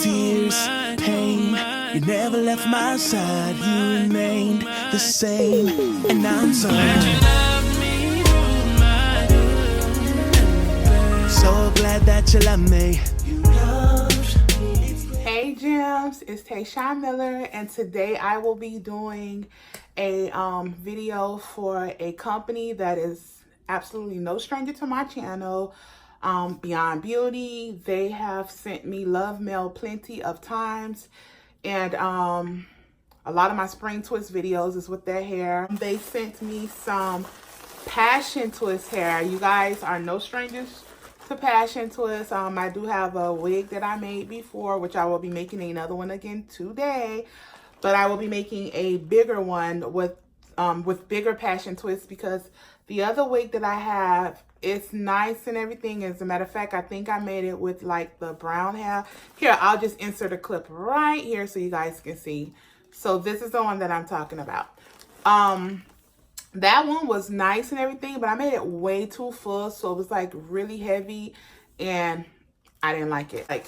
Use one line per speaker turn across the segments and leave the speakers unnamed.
tears, pain. You never left my side, you remained the same. And I'm so glad that you love me.
Hey Gems, it's Tayshawn Miller, and today I will be doing a video for a company that is absolutely no stranger to my channel, Beyond Beauty. They have sent me love mail plenty of times, and a lot of my spring twist videos is with their hair. They sent me some passion twist hair. You guys are no strangers to passion twist. I do have a wig that I made before, which I will be making another one again today, but I will be making a bigger one with bigger passion twists, because the other wig that I have, it's nice and everything. As a matter of fact, I think I made it with like the brown hair. Here, I'll just insert a clip right here so you guys can see. So this is the one that I'm talking about. That one was nice and everything, but I made it way too full, so it was like really heavy, and I didn't like it. Like,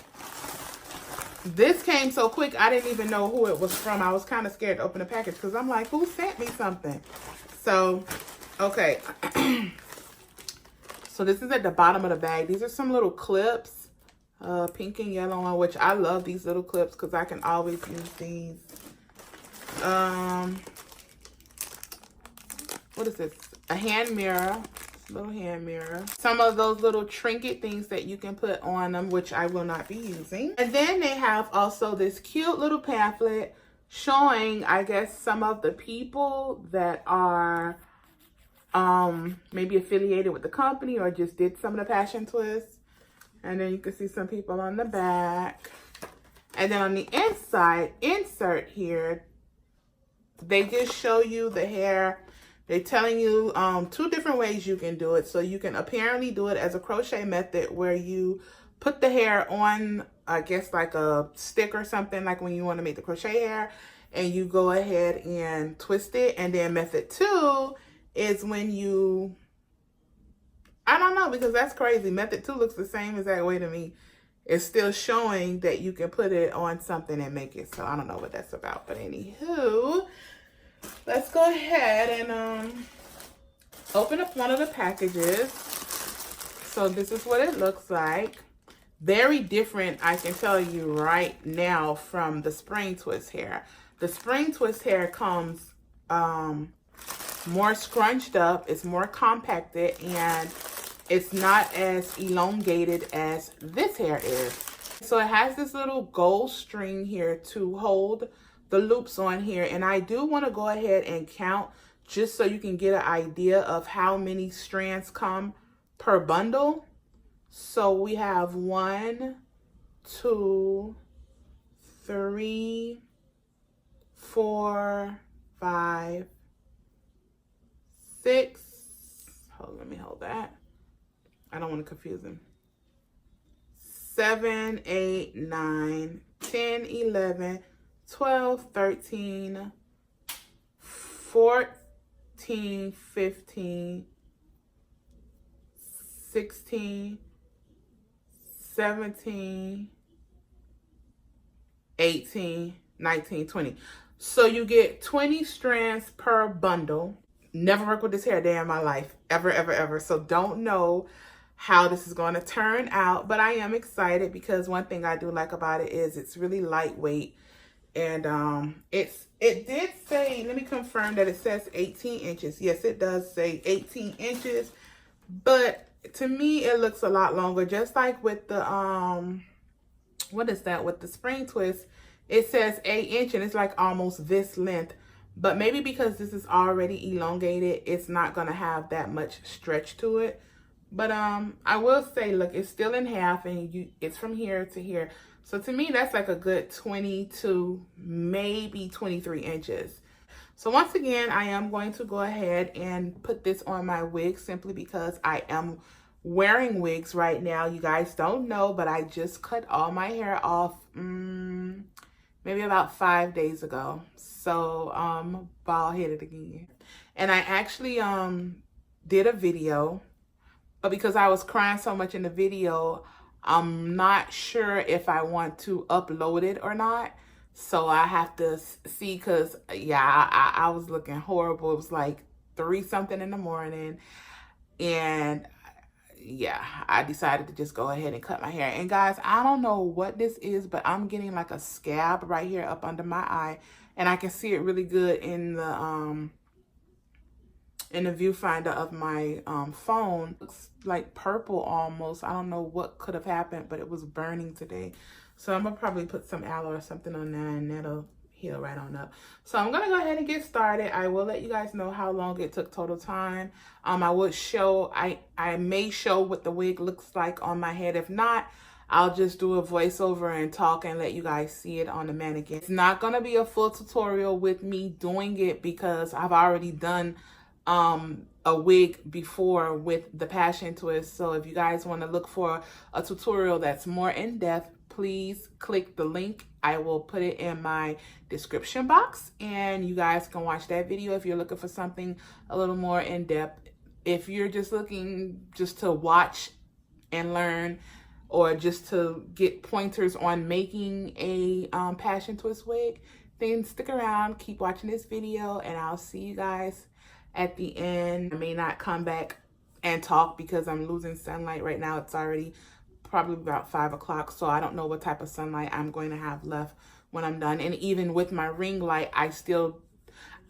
this came so quick, I didn't even know who it was from. I was kind of scared to open the package because I'm like, who sent me something? So, okay. So this is at the bottom of the bag. These are some little clips, pink and yellow one, which I love these little clips because I can always use these. What is this? A hand mirror, little hand mirror. Some of those little trinket things that you can put on them, which I will not be using. And then they have also this cute little pamphlet showing, I guess, some of the people that are maybe affiliated with the company or just did some of the passion twists. And then you can see some people on the back. And then on the inside, insert here, they just show you the hair. They're telling you two different ways you can do it. So you can apparently do it as a crochet method where you put the hair on, I guess, like a stick or something, like when you want to make the crochet hair, and you go ahead and twist it. And then method two is when you, I don't know, because that's crazy. Method two looks the same exact way to me. It's still showing that you can put it on something and make it. So I don't know what that's about. But anywho, let's go ahead and open up one of the packages. So this is what it looks like. Very different, I can tell you right now, from the spring twist hair. The spring twist hair comes more scrunched up. It's more compacted, and it's not as elongated as this hair is. So it has this little gold string here to hold the loops on here, and I do want to go ahead and count just so you can get an idea of how many strands come per bundle. So we have 1, 2, 3, 4, 5, 6. Let me hold that. I don't want to confuse them. 7, 8, 9, 10, 11, 12, 13, 14, 15, 16, 17, 18, 19, 20. So you get 20 strands per bundle. Never worked with this hair a day in my life. Ever, ever, ever. So don't know how this is going to turn out. But I am excited because one thing I do like about it is it's really lightweight. And it did say, let me confirm that it says 18 inches. Yes, it does say 18 inches. But to me, it looks a lot longer. Just like with the, what is that? With the spring twist, it says 8 inch and it's like almost this length. But maybe because this is already elongated, it's not going to have that much stretch to it. But I will say, look, it's still in half, and it's from here to here. So to me, that's like a good 22, maybe 23 inches. So once again, I am going to go ahead and put this on my wig simply because I am wearing wigs right now. You guys don't know, but I just cut all my hair off maybe about 5 days ago. So bald-headed again. And I actually did a video, but because I was crying so much in the video, I'm not sure if I want to upload it or not. So I have to see, because, yeah, I was looking horrible. It was like 3 something in the morning. And yeah, I decided to just go ahead and cut my hair. And guys, I don't know what this is, but I'm getting like a scab right here up under my eye. And I can see it really good in the viewfinder of my phone. Looks like purple almost. I don't know what could have happened, but it was burning today. So I'm gonna probably put some aloe or something on there, and that'll heal right on up. So I'm gonna go ahead and get started. I will let you guys know how long it took total time. I would show, I may show what the wig looks like on my head. If not, I'll just do a voiceover and talk and let you guys see it on the mannequin. It's not gonna be a full tutorial with me doing it, because I've already done a wig before with the passion twist. So if you guys want to look for a tutorial that's more in depth, please click the link. I will put it in my description box, and you guys can watch that video if you're looking for something a little more in depth. If you're just looking just to watch and learn, or just to get pointers on making a passion twist wig, then stick around, keep watching this video, and I'll see you guys at the end. I may not come back and talk because I'm losing sunlight right now. It's already probably about 5 o'clock, so I don't know what type of sunlight I'm going to have left when I'm done. And even with my ring light, I'm still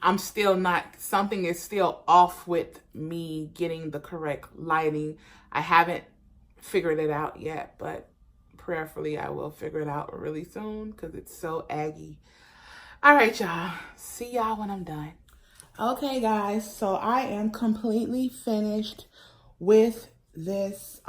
not, something is still off with me getting the correct lighting. I haven't figured it out yet, but prayerfully I will figure it out really soon, because it's so aggy. All right, y'all. See y'all when I'm done. Okay, guys, so I am completely finished with this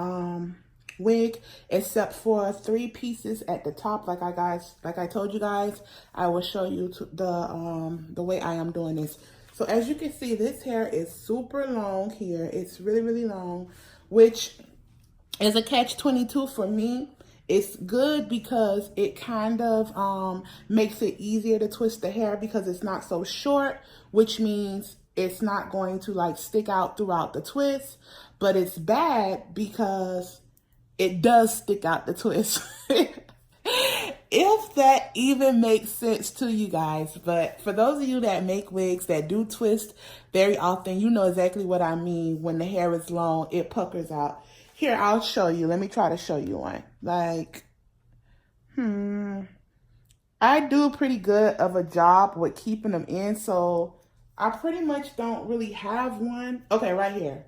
wig, except for 3 pieces at the top. Like I told you guys, I will show you the way I am doing this. So as you can see, this hair is super long here. It's really, really long, which is a catch-22 for me. It's good because it kind of makes it easier to twist the hair, because it's not so short, which means it's not going to like stick out throughout the twist. But it's bad because it does stick out the twist. If that even makes sense to you guys. But for those of you that make wigs that do twist very often, you know exactly what I mean. When the hair is long, it puckers out. Here, I'll show you. Let me try to show you one. Like, I do pretty good of a job with keeping them in, so I pretty much don't really have one. Okay, right here.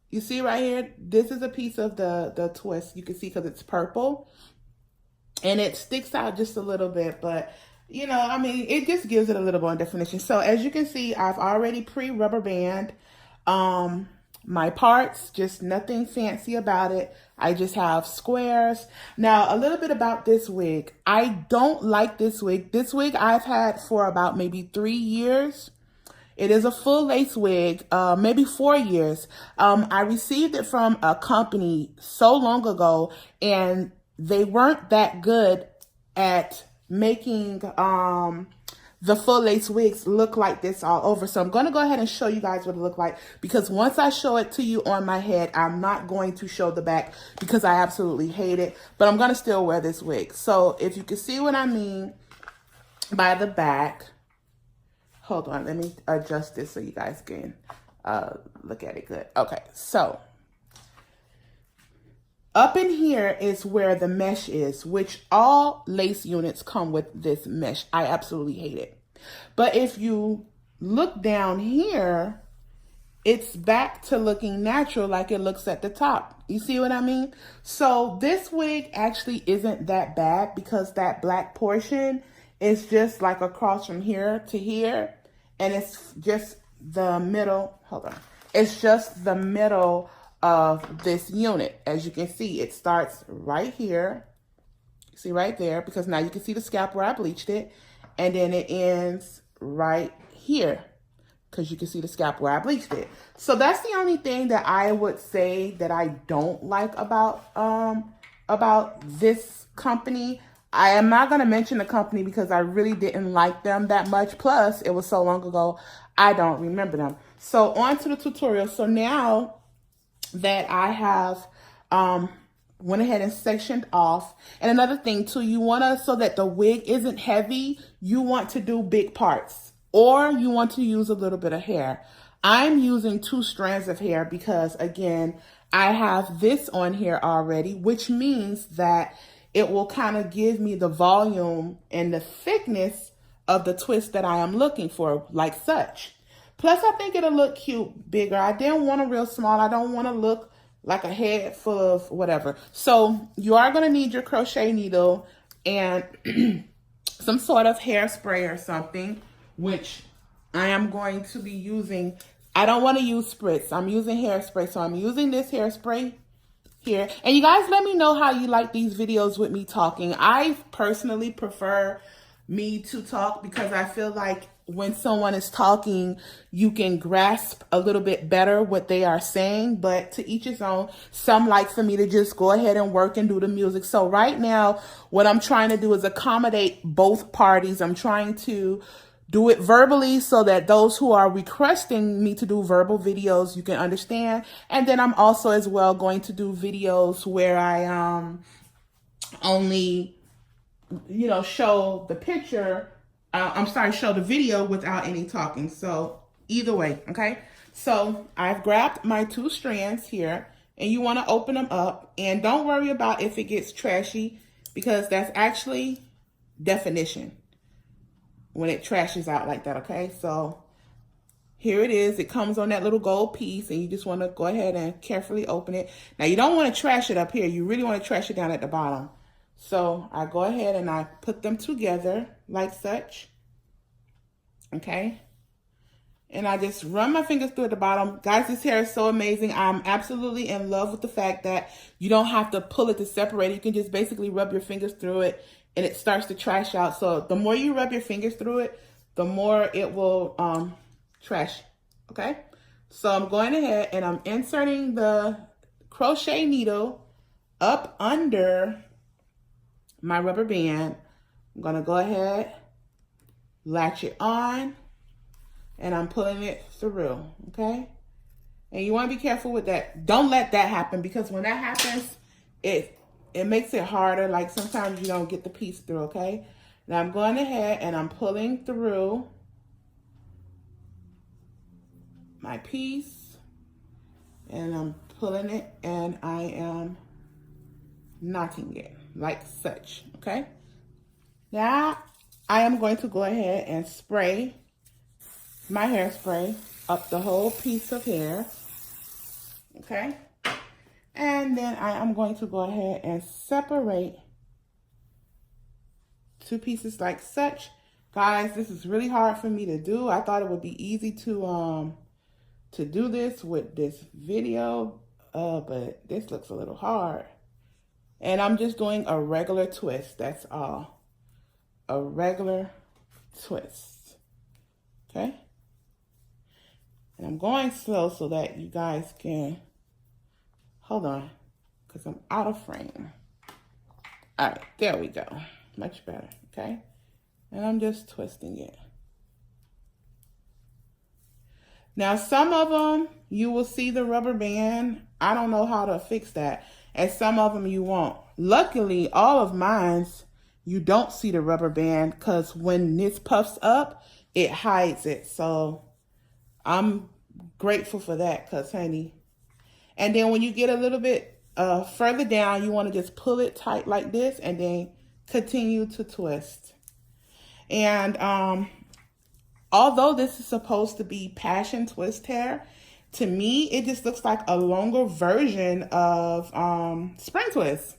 You see right here? This is a piece of the twist. You can see because it's purple. And it sticks out just a little bit, but, you know, I mean, it just gives it a little more definition. So as you can see, I've already pre-rubber band my parts, just nothing fancy about it. I just have squares. Now, a little bit about this wig. I don't like this wig. This wig I've had for about maybe 3 years. It is a full lace wig, maybe 4 years. I received it from a company so long ago, and they weren't that good at making the full lace wigs look like this all over. So I'm going to go ahead and show you guys what it look like, because once I show it to you on my head, I'm not going to show the back because I absolutely hate it, but I'm going to still wear this wig. So if you can see what I mean by the back, hold on, let me adjust this so you guys can look at it good. Okay, so up in here is where the mesh is, which all lace units come with this mesh. I absolutely hate it. But if you look down here, it's back to looking natural like it looks at the top. You see what I mean? So this wig actually isn't that bad, because that black portion is just like across from here to here. And it's just the middle, hold on. It's just the middle of this unit. As you can see, it starts right here. See right there, because now you can see the scalp where I bleached it. And then it ends right here, because you can see the scalp where I bleached it. So that's the only thing that I would say that I don't like about this company. I am not going to mention the company because I really didn't like them that much. Plus, it was so long ago, I don't remember them. So on to the tutorial. So now that I have went ahead and sectioned off. And another thing too, you want to, so that the wig isn't heavy, you want to do big parts, or you want to use a little bit of hair. I'm using 2 strands of hair because, again, I have this on here already, which means that it will kind of give me the volume and the thickness of the twist that I am looking for, like such. Plus, I think it'll look cute bigger. I didn't want a real small. I don't want to look like a head full of whatever. So you are going to need your crochet needle and some sort of hairspray or something, which I am going to be using. I don't want to use spritz. I'm using hairspray. So I'm using this hairspray here. And you guys let me know how you like these videos with me talking. I personally prefer me to talk because I feel like when someone is talking, you can grasp a little bit better what they are saying, but to each his own. Some like for me to just go ahead and work and do the music. So right now, what I'm trying to do is accommodate both parties. I'm trying to do it verbally so that those who are requesting me to do verbal videos, you can understand. And then I'm also as well going to do videos where I only, you know, show the picture. Show the video without any talking. So either way, okay? So I've grabbed my 2 strands here, and you want to open them up. And don't worry about if it gets trashy, because that's actually definition when it trashes out like that, okay? So here it is. It comes on that little gold piece, and you just want to go ahead and carefully open it. Now, you don't want to trash it up here. You really want to trash it down at the bottom. So I go ahead and I put them together like such, okay? And I just run my fingers through at the bottom. Guys, this hair is so amazing. I'm absolutely in love with the fact that you don't have to pull it to separate it. You can just basically rub your fingers through it and it starts to trash out. So the more you rub your fingers through it, the more it will trash, okay? So I'm going ahead and I'm inserting the crochet needle up under my rubber band. I'm going to go ahead, latch it on, and I'm pulling it through, okay? And you want to be careful with that. Don't let that happen, because when that happens, it makes it harder. Like sometimes you don't get the piece through, okay? Now I'm going ahead and I'm pulling through my piece, and I'm pulling it, and I am knotting it like such, okay? Now I am going to go ahead and spray my hairspray up the whole piece of hair, okay? And then I am going to go ahead and separate 2 pieces like such. Guys, this is really hard for me to do. I thought it would be easy to do this with this video, but this looks a little hard. And I'm just doing a regular twist, that's all. A regular twist, okay? And I'm going slow so that you guys can, hold on, because I'm out of frame. All right, there we go. Much better, okay? And I'm just twisting it. Now, some of them, you will see the rubber band. I don't know how to fix that. And some of them you won't. Luckily, all of mine's, you don't see the rubber band, because when this puffs up, it hides it. So I'm grateful for that, because honey. And then when you get a little bit further down, you want to just pull it tight like this and then continue to twist. And although this is supposed to be passion twist hair, to me, it just looks like a longer version of spring twist.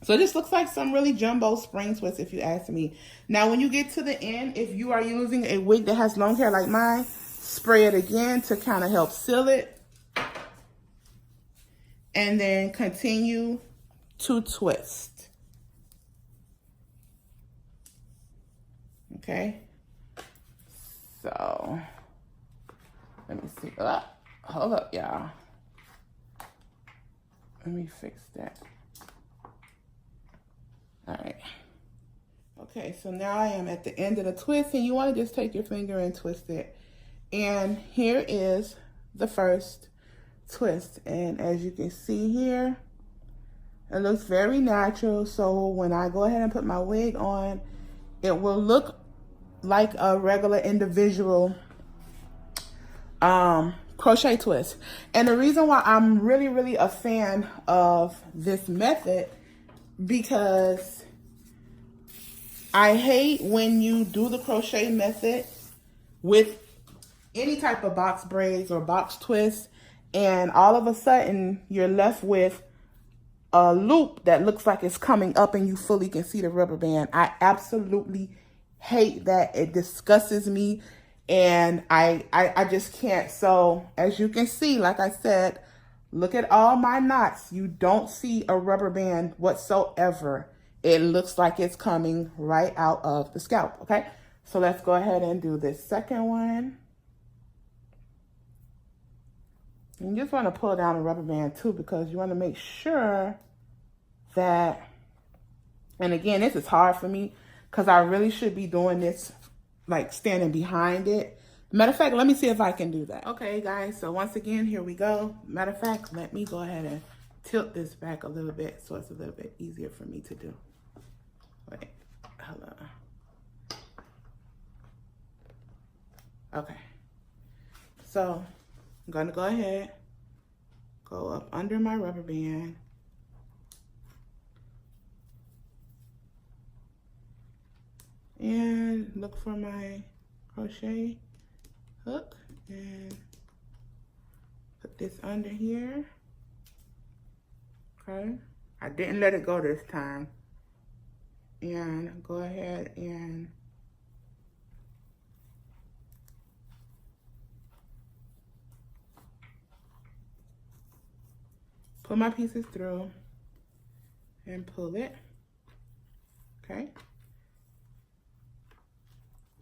So it just looks like some really jumbo spring twist, if you ask me. Now, when you get to the end, if you are using a wig that has long hair like mine, spray it again to kind of help seal it. And then continue to twist. Okay. So, let me see. Hold up, y'all. Let me fix that. All right. Okay, so now I am at the end of the twist, and you want to just take your finger and twist it. And here is the first twist. And as you can see here, It looks very natural. So when I go ahead and put my wig on, it will look like a regular individual crochet twist. And the reason why I'm really a fan of this method, because I hate when you do the crochet method with any type of box braids or box twists, and all of a sudden you're left with a loop that looks like it's coming up and you fully can see the rubber band. I absolutely hate that. It disgusts me, and I just can't. So as you can see, like I said, look at all my knots. You don't see a rubber band whatsoever. It looks like it's coming right out of the scalp, okay? So let's go ahead and do this second one. You just want to pull down the rubber band too, because you want to make sure that, and again, this is hard for me because I really should be doing this like standing behind it. Matter of fact, let me see if I can do that. Okay, guys, so once again, here we go. Matter of fact, let me go ahead and tilt this back a little bit so it's a little bit easier for me to do. Wait, hold on. Okay, so I'm going to go ahead, go up under my rubber band, and look for my crochet hook and put this under here. Okay, I didn't let it go this time. And go ahead and pull my pieces through and pull it. Okay.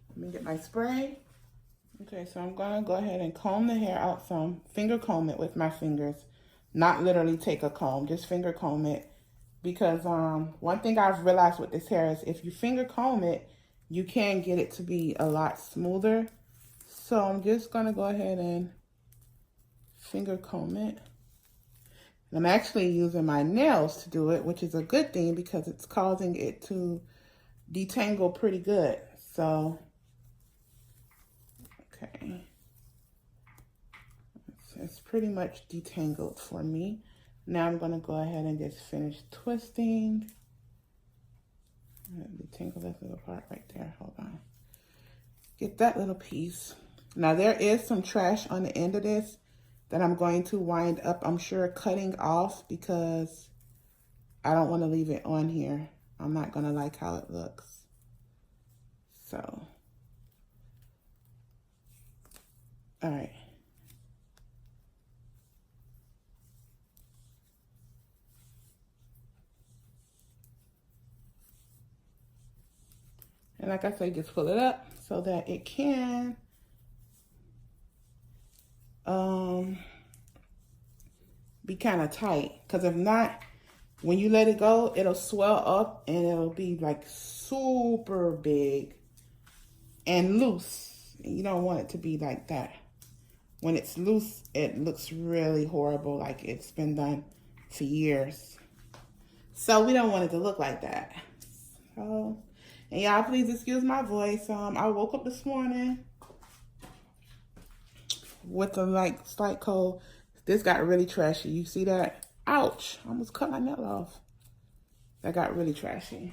Let me get my spray. Okay, so I'm gonna go ahead and comb the hair out some. Finger comb it with my fingers. Not literally take a comb, just finger comb it. Because one thing I've realized with this hair is if you finger comb it, you can get it to be a lot smoother. So I'm just gonna go ahead and finger comb it. I'm actually using my nails to do it, which is a good thing because it's causing it to detangle pretty good. So, okay. It's pretty much detangled for me. Now I'm going to go ahead and just finish twisting. Detangle this little part right there. Hold on. Get that little piece. Now there is some trash on the end of this that I'm going to wind up, I'm sure, cutting off because I don't want to leave it on here. I'm not going to like how it looks. So, all right. And like I said, just pull it up so that it can be kind of tight. Because if not, when you let it go, it'll swell up and it'll be like super big and loose. You don't want it to be like that. When it's loose, it looks really horrible, like it's been done for years. So we don't want it to look like that. So, and y'all, please excuse my voice. I woke up this morning with a slight cold. This got really trashy. You see that? Ouch! I almost cut my nail off. That got really trashy.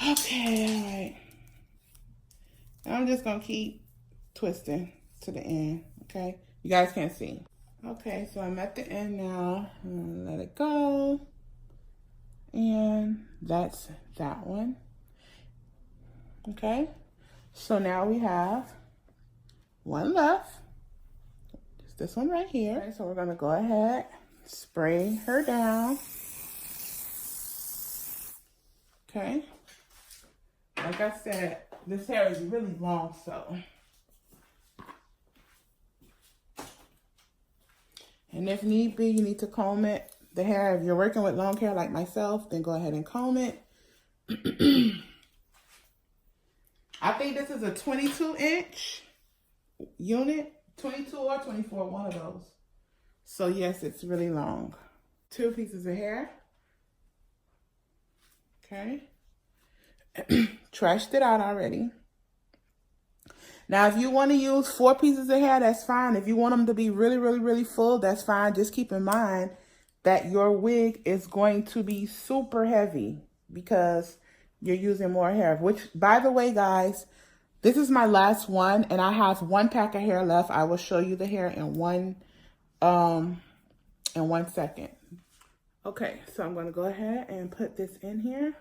Okay, all right. I'm just gonna keep twisting to the end. Okay, you guys can't see. Okay, so I'm at the end now. I'm gonna let it go. And that's that one. Okay, so now we have one left. Just this one right here. Okay, so we're gonna go ahead, spray her down. Okay, like I said, this hair is really long, so. And if need be, you need to comb it. The hair, if you're working with long hair like myself, then go ahead and comb it. I think this is a 22-inch unit, 22 or 24, one of those. So yes, it's really long. 2 pieces of hair. Okay. Trashed it out already. Now, if you want to use 4 pieces of hair, that's fine. If you want them to be really, really, really full, that's fine. Just keep in mind that your wig is going to be super heavy because you're using more hair. Which, by the way, guys, this is my last one, and I have 1 pack of hair left. I will show you the hair in one second. Okay, so I'm going to go ahead and put this in here.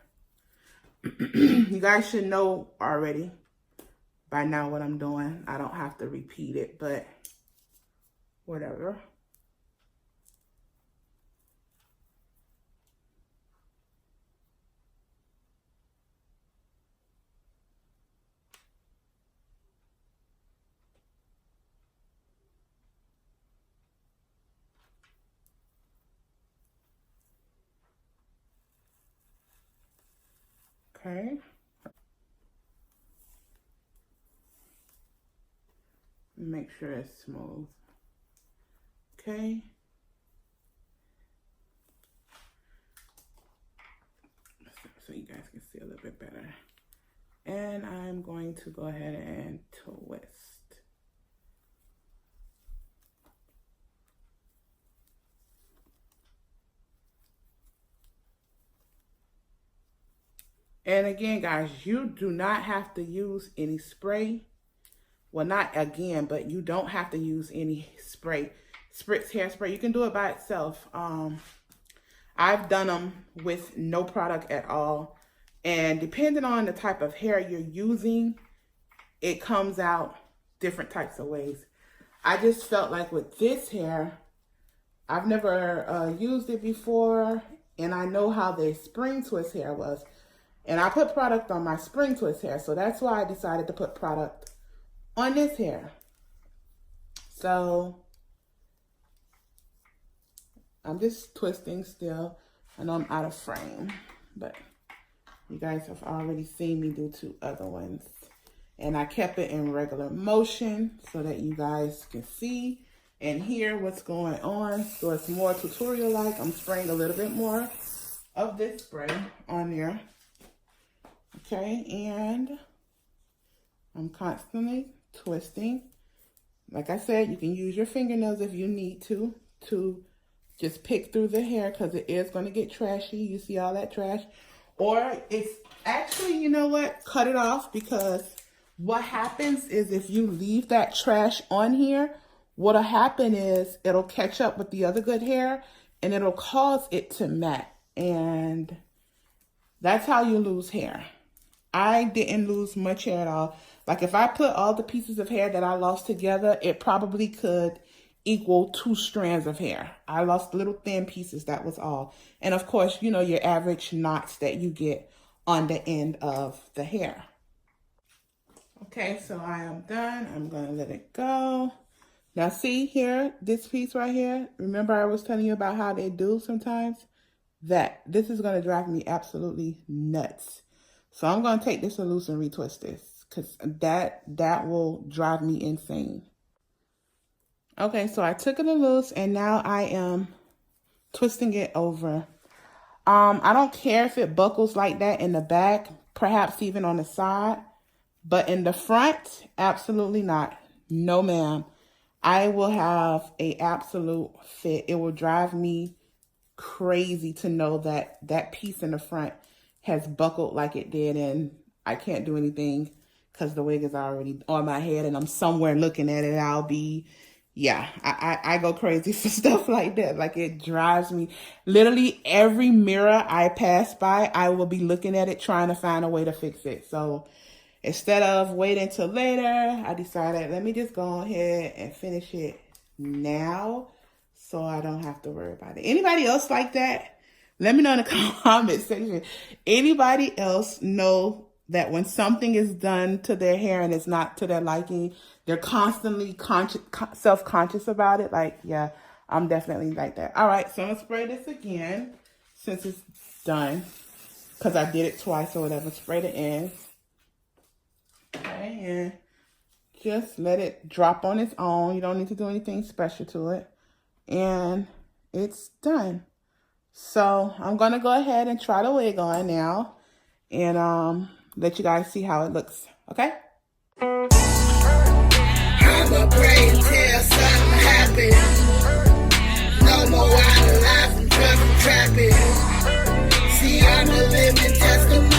You guys should know already by now what I'm doing. I don't have to repeat it, but whatever. Okay. Make sure it's smooth. Okay. So you guys can see a little bit better. And I'm going to go ahead and twist. And again, guys, you do not have to use any spray. Well, not again, but you don't have to use any spray. Spritz hairspray. You can do it by itself. I've done them with no product at all. And depending on the type of hair you're using, it comes out different types of ways. I just felt like with this hair, I've never used it before. And I know how the spring twist hair was. And I put product on my spring twist hair. So that's why I decided to put product on this hair. So I'm just twisting still. I know I'm out of frame, but you guys have already seen me do 2 other ones. And I kept it in regular motion so that you guys can see and hear what's going on. So it's more tutorial-like. I'm spraying a little bit more of this spray on there. Okay, and I'm constantly twisting. Like I said, you can use your fingernails if you need to just pick through the hair because it is going to get trashy. You see all that trash. Or it's actually, you know what? Cut it off, because what happens is if you leave that trash on here, what'll happen is it'll catch up with the other good hair and it'll cause it to mat. And that's how you lose hair. I didn't lose much hair at all. Like if I put all the pieces of hair that I lost together, it probably could equal 2 strands of hair. I lost little thin pieces, that was all. And of course, you know, your average knots that you get on the end of the hair. Okay, so I am done. I'm gonna let it go. Now see here, this piece right here, remember I was telling you about how they do sometimes? This is gonna drive me absolutely nuts. So I'm going to take this loose and retwist this because that will drive me insane. Okay, so I took it loose and now I am twisting it over. I don't care if it buckles like that in the back, perhaps even on the side, but in the front, absolutely not. No, ma'am. I will have an absolute fit. It will drive me crazy to know that that piece in the front has buckled like it did, and I can't do anything because the wig is already on my head and I'm somewhere looking at it. I'll be, yeah, I go crazy for stuff like that. Like it drives me. Literally every mirror I pass by, I will be looking at it trying to find a way to fix it. So instead of waiting till later, I decided let me just go ahead and finish it now so I don't have to worry about it. Anybody else like that? Let me know in the comment section. Anybody else know that when something is done to their hair and it's not to their liking, they're constantly self-conscious about it? Like, yeah, I'm definitely like that. All right, so I'm going to spray this again since it's done because I did it twice or whatever. Spray the ends. Okay, and just let it drop on its own. You don't need to do anything special to it. And it's done. So I'm gonna go ahead and try the wig on now and let you guys see how it looks, okay?
I'ma pray until something happens. No more wild life and drug and trapping. See, I'm a living testimony.